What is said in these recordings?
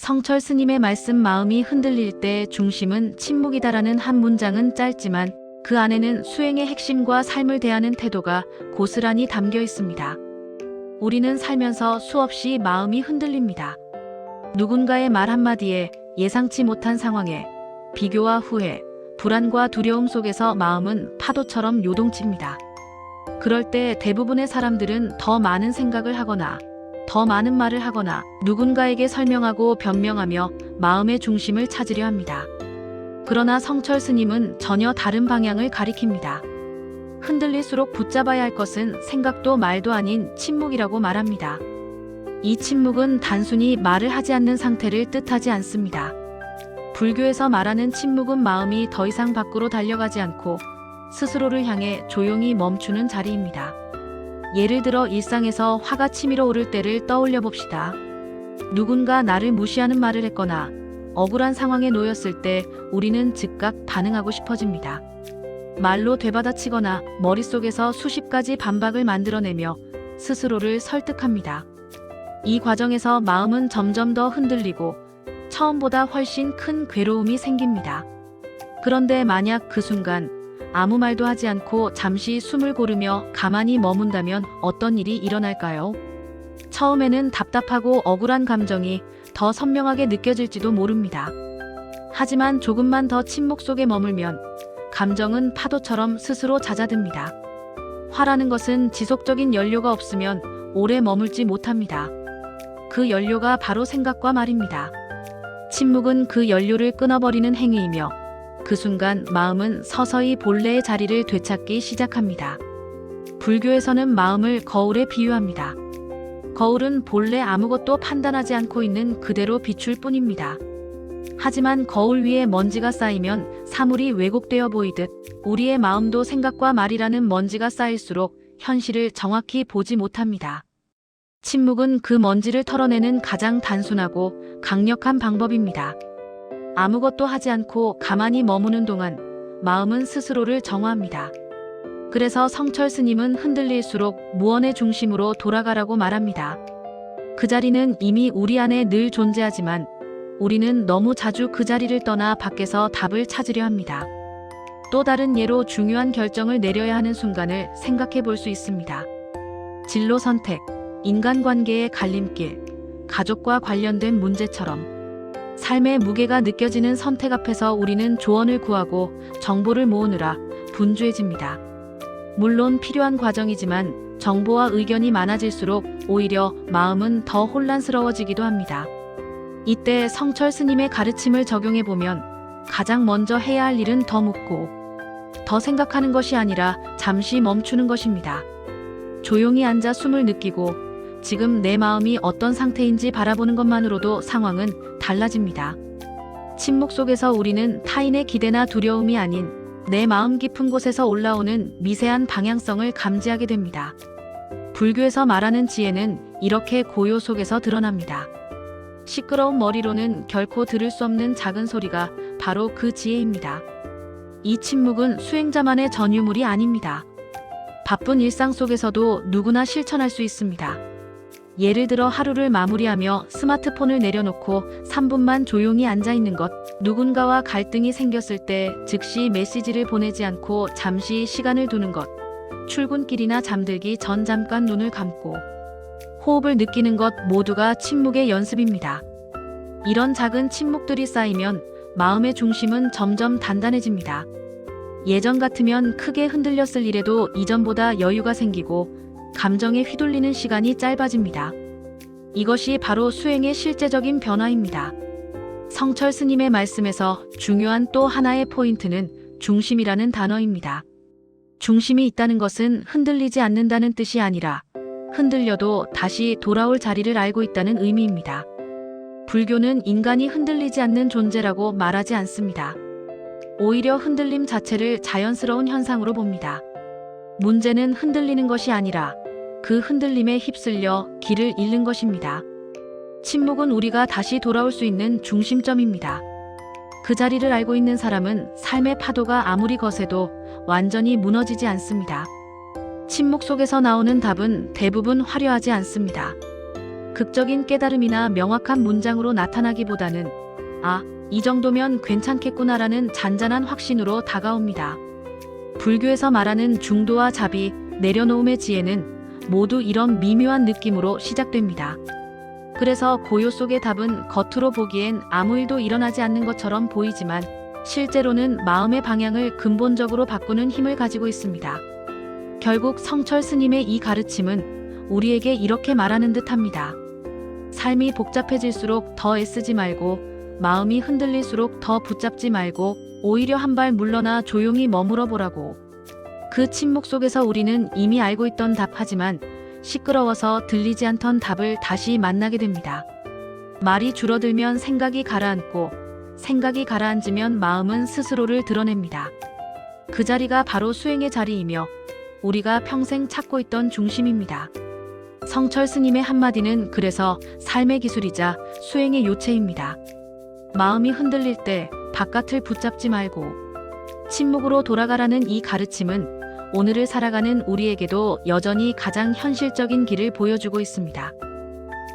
성철 스님의 말씀 마음이 흔들릴 때 중심은 침묵이다라는 한 문장은 짧지만 그 안에는 수행의 핵심과 삶을 대하는 태도가 고스란히 담겨 있습니다. 우리는 살면서 수없이 마음이 흔들립니다. 누군가의 말 한마디에, 예상치 못한 상황에, 비교와 후회, 불안과 두려움 속에서 마음은 파도처럼 요동칩니다. 그럴 때 대부분의 사람들은 더 많은 생각을 하거나 더 많은 말을 하거나 누군가에게 설명하고 변명하며 마음의 중심을 찾으려 합니다. 그러나 성철 스님은 전혀 다른 방향을 가리킵니다. 흔들릴수록 붙잡아야 할 것은 생각도 말도 아닌 침묵이라고 말합니다. 이 침묵은 단순히 말을 하지 않는 상태를 뜻하지 않습니다. 불교에서 말하는 침묵은 마음이 더 이상 밖으로 달려가지 않고 스스로를 향해 조용히 멈추는 자리입니다. 예를 들어 일상에서 화가 치밀어 오를 때를 떠올려 봅시다. 누군가 나를 무시하는 말을 했거나 억울한 상황에 놓였을 때 우리는 즉각 반응하고 싶어집니다. 말로 되받아치거나 머릿속에서 수십 가지 반박을 만들어내며 스스로를 설득합니다. 이 과정에서 마음은 점점 더 흔들리고 처음보다 훨씬 큰 괴로움이 생깁니다. 그런데 만약 그 순간 아무 말도 하지 않고 잠시 숨을 고르며 가만히 머문다면 어떤 일이 일어날까요? 처음에는 답답하고 억울한 감정이 더 선명하게 느껴질지도 모릅니다. 하지만 조금만 더 침묵 속에 머물면 감정은 파도처럼 스스로 잦아듭니다. 화라는 것은 지속적인 연료가 없으면 오래 머물지 못합니다. 그 연료가 바로 생각과 말입니다. 침묵은 그 연료를 끊어버리는 행위이며 그 순간 마음은 서서히 본래의 자리를 되찾기 시작합니다. 불교에서는 마음을 거울에 비유합니다. 거울은 본래 아무것도 판단하지 않고 있는 그대로 비출 뿐입니다. 하지만 거울 위에 먼지가 쌓이면 사물이 왜곡되어 보이듯 우리의 마음도 생각과 말이라는 먼지가 쌓일수록 현실을 정확히 보지 못합니다. 침묵은 그 먼지를 털어내는 가장 단순하고 강력한 방법입니다. 아무것도 하지 않고 가만히 머무는 동안 마음은 스스로를 정화합니다. 그래서 성철 스님은 흔들릴수록 무언의 중심으로 돌아가라고 말합니다. 그 자리는 이미 우리 안에 늘 존재하지만 우리는 너무 자주 그 자리를 떠나 밖에서 답을 찾으려 합니다. 또 다른 예로 중요한 결정을 내려야 하는 순간을 생각해 볼 수 있습니다. 진로 선택, 인간관계의 갈림길, 가족과 관련된 문제처럼 삶의 무게가 느껴지는 선택 앞에서 우리는 조언을 구하고 정보를 모으느라 분주해집니다. 물론 필요한 과정이지만 정보와 의견이 많아질수록 오히려 마음은 더 혼란스러워지기도 합니다. 이때 성철 스님의 가르침을 적용해보면 가장 먼저 해야 할 일은 더 묻고 더 생각하는 것이 아니라 잠시 멈추는 것입니다. 조용히 앉아 숨을 느끼고 지금 내 마음이 어떤 상태인지 바라보는 것만으로도 상황은 달라집니다. 침묵 속에서 우리는 타인의 기대나 두려움이 아닌 내 마음 깊은 곳에서 올라오는 미세한 방향성을 감지하게 됩니다. 불교에서 말하는 지혜는 이렇게 고요 속에서 드러납니다. 시끄러운 머리로는 결코 들을 수 없는 작은 소리가 바로 그 지혜입니다. 이 침묵은 수행자만의 전유물이 아닙니다. 바쁜 일상 속에서도 누구나 실천할 수 있습니다. 예를 들어 하루를 마무리하며 스마트폰을 내려놓고 3분만 조용히 앉아있는 것, 누군가와 갈등이 생겼을 때 즉시 메시지를 보내지 않고 잠시 시간을 두는 것, 출근길이나 잠들기 전 잠깐 눈을 감고 호흡을 느끼는 것 모두가 침묵의 연습입니다. 이런 작은 침묵들이 쌓이면 마음의 중심은 점점 단단해집니다. 예전 같으면 크게 흔들렸을 일에도 이전보다 여유가 생기고 감정에 휘둘리는 시간이 짧아집니다. 이것이 바로 수행의 실제적인 변화입니다. 성철 스님의 말씀에서 중요한 또 하나의 포인트는 중심이라는 단어입니다. 중심이 있다는 것은 흔들리지 않는다는 뜻이 아니라 흔들려도 다시 돌아올 자리를 알고 있다는 의미입니다. 불교는 인간이 흔들리지 않는 존재라고 말하지 않습니다. 오히려 흔들림 자체를 자연스러운 현상으로 봅니다. 문제는 흔들리는 것이 아니라 그 흔들림에 휩쓸려 길을 잃는 것입니다. 침묵은 우리가 다시 돌아올 수 있는 중심점입니다. 그 자리를 알고 있는 사람은 삶의 파도가 아무리 거세도 완전히 무너지지 않습니다. 침묵 속에서 나오는 답은 대부분 화려하지 않습니다. 극적인 깨달음이나 명확한 문장으로 나타나기보다는 아, 이 정도면 괜찮겠구나라는 잔잔한 확신으로 다가옵니다. 불교에서 말하는 중도와 자비, 내려놓음의 지혜는 모두 이런 미묘한 느낌으로 시작됩니다. 그래서 고요 속의 답은 겉으로 보기엔 아무 일도 일어나지 않는 것처럼 보이지만 실제로는 마음의 방향을 근본적으로 바꾸는 힘을 가지고 있습니다. 결국 성철 스님의 이 가르침은 우리에게 이렇게 말하는 듯합니다. 삶이 복잡해질수록 더 애쓰지 말고 마음이 흔들릴수록 더 붙잡지 말고 오히려 한 발 물러나 조용히 머물러 보라고. 그 침묵 속에서 우리는 이미 알고 있던 답 하지만 시끄러워서 들리지 않던 답을 다시 만나게 됩니다. 말이 줄어들면 생각이 가라앉고 생각이 가라앉으면 마음은 스스로를 드러냅니다. 그 자리가 바로 수행의 자리이며 우리가 평생 찾고 있던 중심입니다. 성철 스님의 한마디는 그래서 삶의 기술이자 수행의 요체입니다. 마음이 흔들릴 때 바깥을 붙잡지 말고 침묵으로 돌아가라는 이 가르침은 오늘을 살아가는 우리에게도 여전히 가장 현실적인 길을 보여주고 있습니다.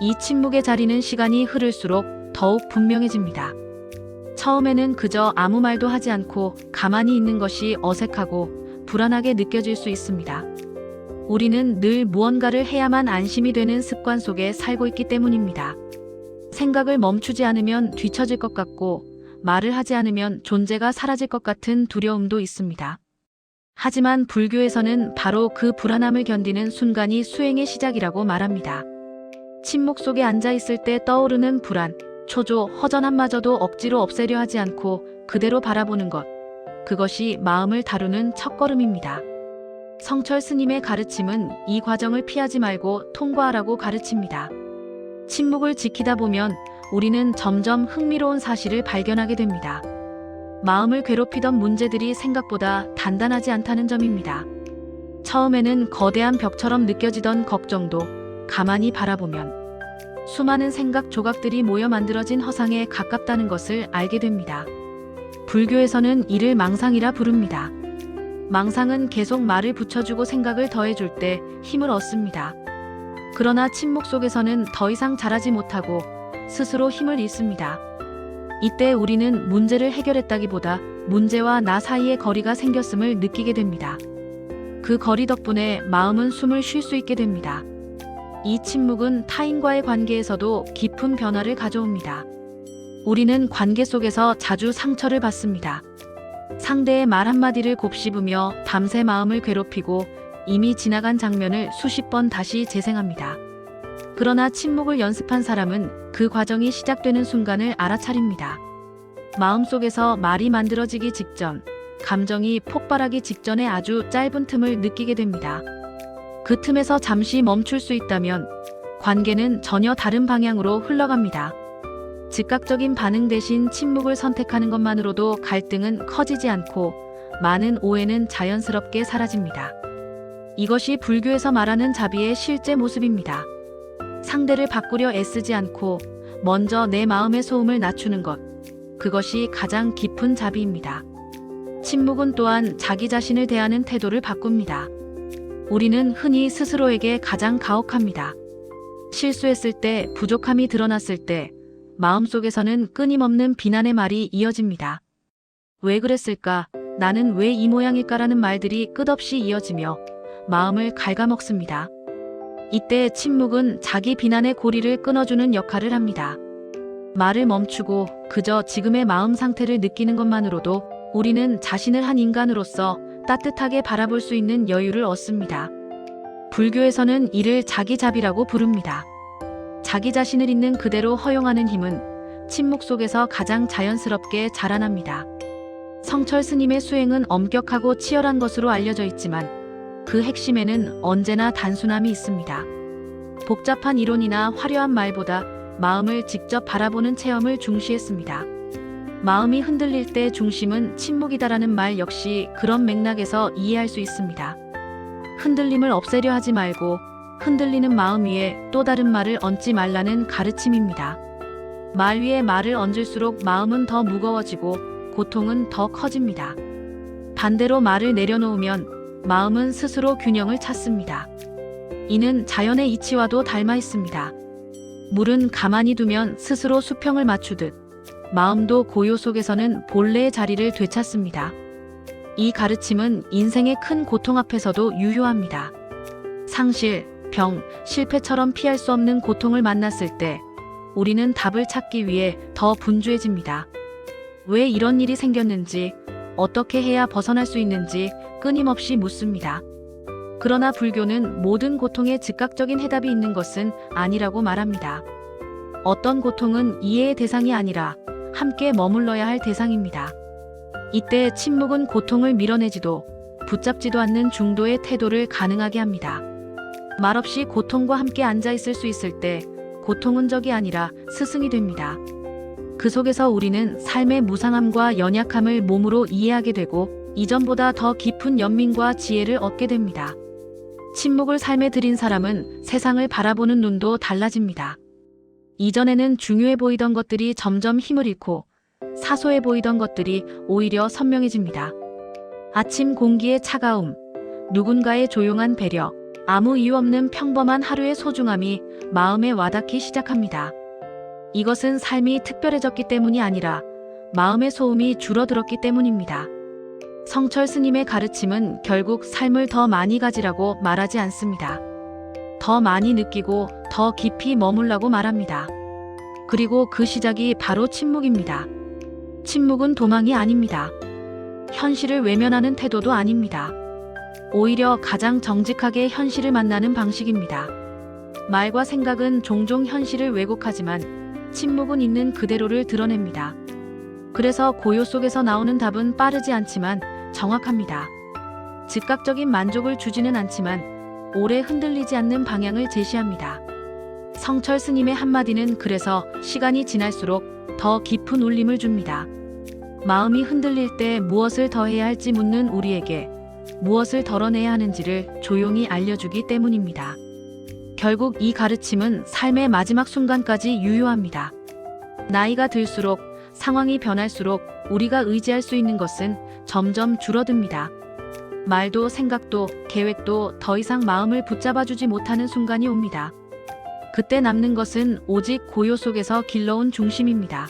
이 침묵의 자리는 시간이 흐를수록 더욱 분명해집니다. 처음에는 그저 아무 말도 하지 않고 가만히 있는 것이 어색하고 불안하게 느껴질 수 있습니다. 우리는 늘 무언가를 해야만 안심이 되는 습관 속에 살고 있기 때문입니다. 생각을 멈추지 않으면 뒤처질 것 같고 말을 하지 않으면 존재가 사라질 것 같은 두려움도 있습니다. 하지만 불교에서는 바로 그 불안함을 견디는 순간이 수행의 시작이라고 말합니다. 침묵 속에 앉아 있을 때 떠오르는 불안, 초조, 허전함마저도 억지로 없애려 하지 않고 그대로 바라보는 것, 그것이 마음을 다루는 첫걸음입니다. 성철 스님의 가르침은 이 과정을 피하지 말고 통과하라고 가르칩니다. 침묵을 지키다 보면 우리는 점점 흥미로운 사실을 발견하게 됩니다. 마음을 괴롭히던 문제들이 생각보다 단단하지 않다는 점입니다. 처음에는 거대한 벽처럼 느껴지던 걱정도 가만히 바라보면 수많은 생각 조각들이 모여 만들어진 허상에 가깝다는 것을 알게 됩니다. 불교에서는 이를 망상이라 부릅니다. 망상은 계속 말을 붙여주고 생각을 더해줄 때 힘을 얻습니다. 그러나 침묵 속에서는 더 이상 자라지 못하고 스스로 힘을 잃습니다. 이때 우리는 문제를 해결했다기보다 문제와 나 사이에 거리가 생겼음을 느끼게 됩니다. 그 거리 덕분에 마음은 숨을 쉴 수 있게 됩니다. 이 침묵은 타인과의 관계에서도 깊은 변화를 가져옵니다. 우리는 관계 속에서 자주 상처를 받습니다. 상대의 말 한마디를 곱씹으며 밤새 마음을 괴롭히고 이미 지나간 장면을 수십 번 다시 재생합니다. 그러나 침묵을 연습한 사람은 그 과정이 시작되는 순간을 알아차립니다. 마음속에서 말이 만들어지기 직전, 감정이 폭발하기 직전에 아주 짧은 틈을 느끼게 됩니다. 그 틈에서 잠시 멈출 수 있다면 관계는 전혀 다른 방향으로 흘러갑니다. 즉각적인 반응 대신 침묵을 선택하는 것만으로도 갈등은 커지지 않고 많은 오해는 자연스럽게 사라집니다. 이것이 불교에서 말하는 자비의 실제 모습입니다. 상대를 바꾸려 애쓰지 않고 먼저 내 마음의 소음을 낮추는 것, 그것이 가장 깊은 자비입니다. 침묵은 또한 자기 자신을 대하는 태도를 바꿉니다. 우리는 흔히 스스로에게 가장 가혹합니다. 실수했을 때, 부족함이 드러났을 때 마음속에서는 끊임없는 비난의 말이 이어집니다. 왜 그랬을까? 나는 왜 이 모양일까라는 말들이 끝없이 이어지며 마음을 갉아먹습니다. 이때 침묵은 자기 비난의 고리를 끊어주는 역할을 합니다. 말을 멈추고 그저 지금의 마음 상태를 느끼는 것만으로도 우리는 자신을 한 인간으로서 따뜻하게 바라볼 수 있는 여유를 얻습니다. 불교에서는 이를 자기자비라고 부릅니다. 자기 자신을 있는 그대로 허용하는 힘은 침묵 속에서 가장 자연스럽게 자라납니다. 성철 스님의 수행은 엄격하고 치열한 것으로 알려져 있지만 그 핵심에는 언제나 단순함이 있습니다. 복잡한 이론이나 화려한 말보다 마음을 직접 바라보는 체험을 중시했습니다. 마음이 흔들릴 때 중심은 침묵이다라는 말 역시 그런 맥락에서 이해할 수 있습니다. 흔들림을 없애려 하지 말고 흔들리는 마음 위에 또 다른 말을 얹지 말라는 가르침입니다. 말 위에 말을 얹을수록 마음은 더 무거워지고 고통은 더 커집니다. 반대로 말을 내려놓으면 마음은 스스로 균형을 찾습니다. 이는 자연의 이치와도 닮아 있습니다. 물은 가만히 두면 스스로 수평을 맞추듯 마음도 고요 속에서는 본래의 자리를 되찾습니다. 이 가르침은 인생의 큰 고통 앞에서도 유효합니다. 상실, 병, 실패처럼 피할 수 없는 고통을 만났을 때 우리는 답을 찾기 위해 더 분주해집니다. 왜 이런 일이 생겼는지, 어떻게 해야 벗어날 수 있는지 끊임없이 묻습니다. 그러나 불교는 모든 고통에 즉각적인 해답이 있는 것은 아니라고 말합니다. 어떤 고통은 이해의 대상이 아니라 함께 머물러야 할 대상입니다. 이때 침묵은 고통을 밀어내지도 붙잡지도 않는 중도의 태도를 가능하게 합니다. 말없이 고통과 함께 앉아 있을 수 있을 때 고통은 적이 아니라 스승이 됩니다. 그 속에서 우리는 삶의 무상함과 연약함을 몸으로 이해하게 되고 이전보다 더 깊은 연민과 지혜를 얻게 됩니다. 침묵을 삶에 들인 사람은 세상을 바라보는 눈도 달라집니다. 이전에는 중요해 보이던 것들이 점점 힘을 잃고 사소해 보이던 것들이 오히려 선명해집니다. 아침 공기의 차가움, 누군가의 조용한 배려, 아무 이유 없는 평범한 하루의 소중함이 마음에 와닿기 시작합니다. 이것은 삶이 특별해졌기 때문이 아니라 마음의 소음이 줄어들었기 때문입니다. 성철 스님의 가르침은 결국 삶을 더 많이 가지라고 말하지 않습니다. 더 많이 느끼고 더 깊이 머물라고 말합니다. 그리고 그 시작이 바로 침묵입니다. 침묵은 도망이 아닙니다. 현실을 외면하는 태도도 아닙니다. 오히려 가장 정직하게 현실을 만나는 방식입니다. 말과 생각은 종종 현실을 왜곡하지만 침묵은 있는 그대로를 드러냅니다. 그래서 고요 속에서 나오는 답은 빠르지 않지만 정확합니다. 즉각적인 만족을 주지는 않지만 오래 흔들리지 않는 방향을 제시합니다. 성철 스님의 한마디는 그래서 시간이 지날수록 더 깊은 울림을 줍니다. 마음이 흔들릴 때 무엇을 더 해야 할지 묻는 우리에게 무엇을 덜어내야 하는지를 조용히 알려주기 때문입니다. 결국 이 가르침은 삶의 마지막 순간까지 유효합니다. 나이가 들수록, 상황이 변할수록 우리가 의지할 수 있는 것은 점점 줄어듭니다. 말도 생각도 계획도 더 이상 마음을 붙잡아주지 못하는 순간이 옵니다. 그때 남는 것은 오직 고요 속에서 길러온 중심입니다.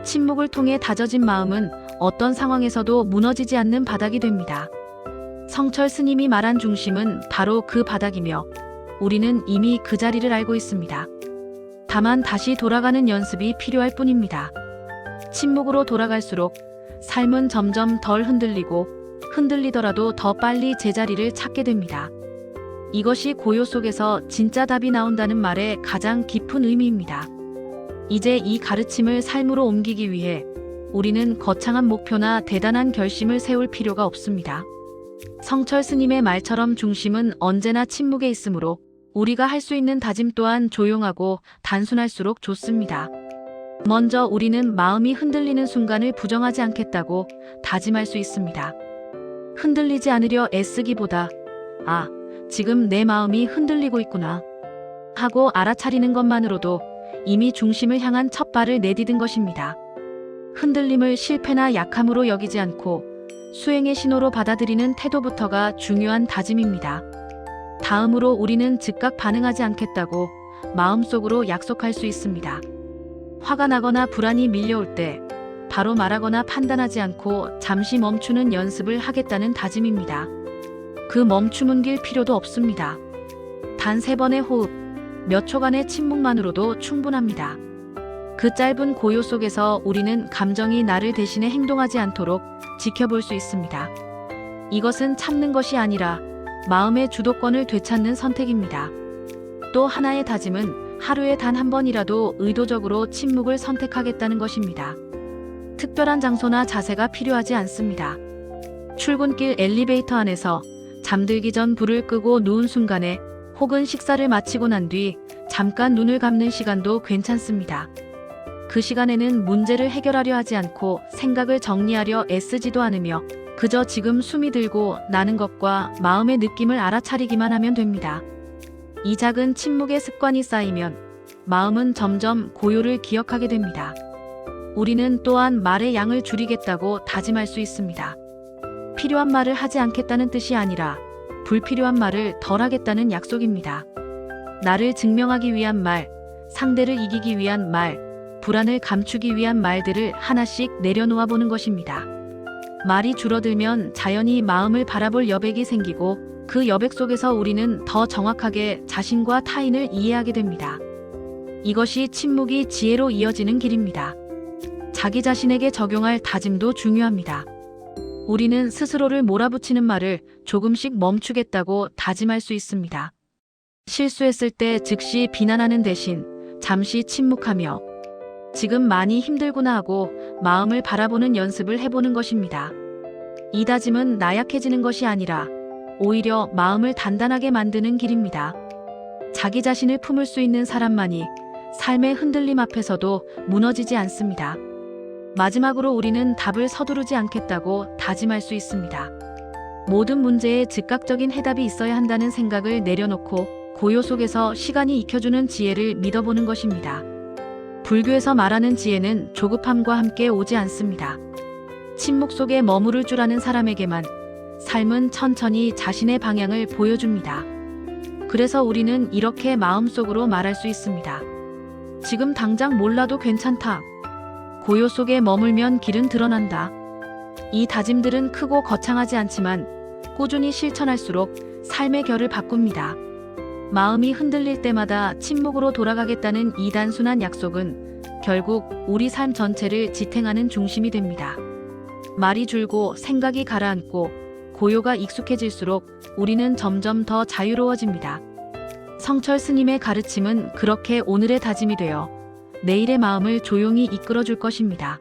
침묵을 통해 다져진 마음은 어떤 상황에서도 무너지지 않는 바닥이 됩니다. 성철 스님이 말한 중심은 바로 그 바닥이며 우리는 이미 그 자리를 알고 있습니다. 다만 다시 돌아가는 연습이 필요할 뿐입니다. 침묵으로 돌아갈수록 삶은 점점 덜 흔들리고 흔들리더라도 더 빨리 제자리를 찾게 됩니다. 이것이 고요 속에서 진짜 답이 나온다는 말의 가장 깊은 의미입니다. 이제 이 가르침을 삶으로 옮기기 위해 우리는 거창한 목표나 대단한 결심을 세울 필요가 없습니다. 성철 스님의 말처럼 중심은 언제나 침묵에 있으므로 우리가 할 수 있는 다짐 또한 조용하고 단순할수록 좋습니다. 먼저 우리는 마음이 흔들리는 순간을 부정하지 않겠다고 다짐할 수 있습니다. 흔들리지 않으려 애쓰기보다 지금 내 마음이 흔들리고 있구나 하고 알아차리는 것만으로도 이미 중심을 향한 첫 발을 내디딘 것입니다. 흔들림을 실패나 약함으로 여기지 않고 수행의 신호로 받아들이는 태도부터가 중요한 다짐입니다. 다음으로 우리는 즉각 반응하지 않겠다고 마음속으로 약속할 수 있습니다. 화가 나거나 불안이 밀려올 때 바로 말하거나 판단하지 않고 잠시 멈추는 연습을 하겠다는 다짐입니다. 그 멈춤은 길 필요도 없습니다. 단 3번의 호흡, 몇 초간의 침묵만으로도 충분합니다. 그 짧은 고요 속에서 우리는 감정이 나를 대신해 행동하지 않도록 지켜볼 수 있습니다. 이것은 참는 것이 아니라 마음의 주도권을 되찾는 선택입니다. 또 하나의 다짐은 하루에 단 한 번이라도 의도적으로 침묵을 선택하겠다는 것입니다. 특별한 장소나 자세가 필요하지 않습니다. 출근길 엘리베이터 안에서 잠들기 전 불을 끄고 누운 순간에 혹은 식사를 마치고 난 뒤 잠깐 눈을 감는 시간도 괜찮습니다. 그 시간에는 문제를 해결하려 하지 않고 생각을 정리하려 애쓰지도 않으며 그저 지금 숨이 들고 나는 것과 마음의 느낌을 알아차리기만 하면 됩니다. 이 작은 침묵의 습관이 쌓이면 마음은 점점 고요를 기억하게 됩니다. 우리는 또한 말의 양을 줄이겠다고 다짐할 수 있습니다. 필요한 말을 하지 않겠다는 뜻이 아니라 불필요한 말을 덜 하겠다는 약속입니다. 나를 증명하기 위한 말, 상대를 이기기 위한 말, 불안을 감추기 위한 말들을 하나씩 내려놓아 보는 것입니다. 말이 줄어들면 자연히 마음을 바라볼 여백이 생기고 그 여백 속에서 우리는 더 정확하게 자신과 타인을 이해하게 됩니다. 이것이 침묵이 지혜로 이어지는 길입니다. 자기 자신에게 적용할 다짐도 중요합니다. 우리는 스스로를 몰아붙이는 말을 조금씩 멈추겠다고 다짐할 수 있습니다. 실수했을 때 즉시 비난하는 대신 잠시 침묵하며 지금 많이 힘들구나 하고 마음을 바라보는 연습을 해보는 것입니다. 이 다짐은 나약해지는 것이 아니라 오히려 마음을 단단하게 만드는 길입니다. 자기 자신을 품을 수 있는 사람만이 삶의 흔들림 앞에서도 무너지지 않습니다. 마지막으로 우리는 답을 서두르지 않겠다고 다짐할 수 있습니다. 모든 문제에 즉각적인 해답이 있어야 한다는 생각을 내려놓고 고요 속에서 시간이 익혀주는 지혜를 믿어보는 것입니다. 불교에서 말하는 지혜는 조급함과 함께 오지 않습니다. 침묵 속에 머무를 줄 아는 사람에게만 삶은 천천히 자신의 방향을 보여줍니다. 그래서 우리는 이렇게 마음속으로 말할 수 있습니다. 지금 당장 몰라도 괜찮다. 고요 속에 머물면 길은 드러난다. 이 다짐들은 크고 거창하지 않지만 꾸준히 실천할수록 삶의 결을 바꿉니다. 마음이 흔들릴 때마다 침묵으로 돌아가겠다는 이 단순한 약속은 결국 우리 삶 전체를 지탱하는 중심이 됩니다. 말이 줄고 생각이 가라앉고 고요가 익숙해질수록 우리는 점점 더 자유로워집니다. 성철 스님의 가르침은 그렇게 오늘의 다짐이 되어 내일의 마음을 조용히 이끌어줄 것입니다.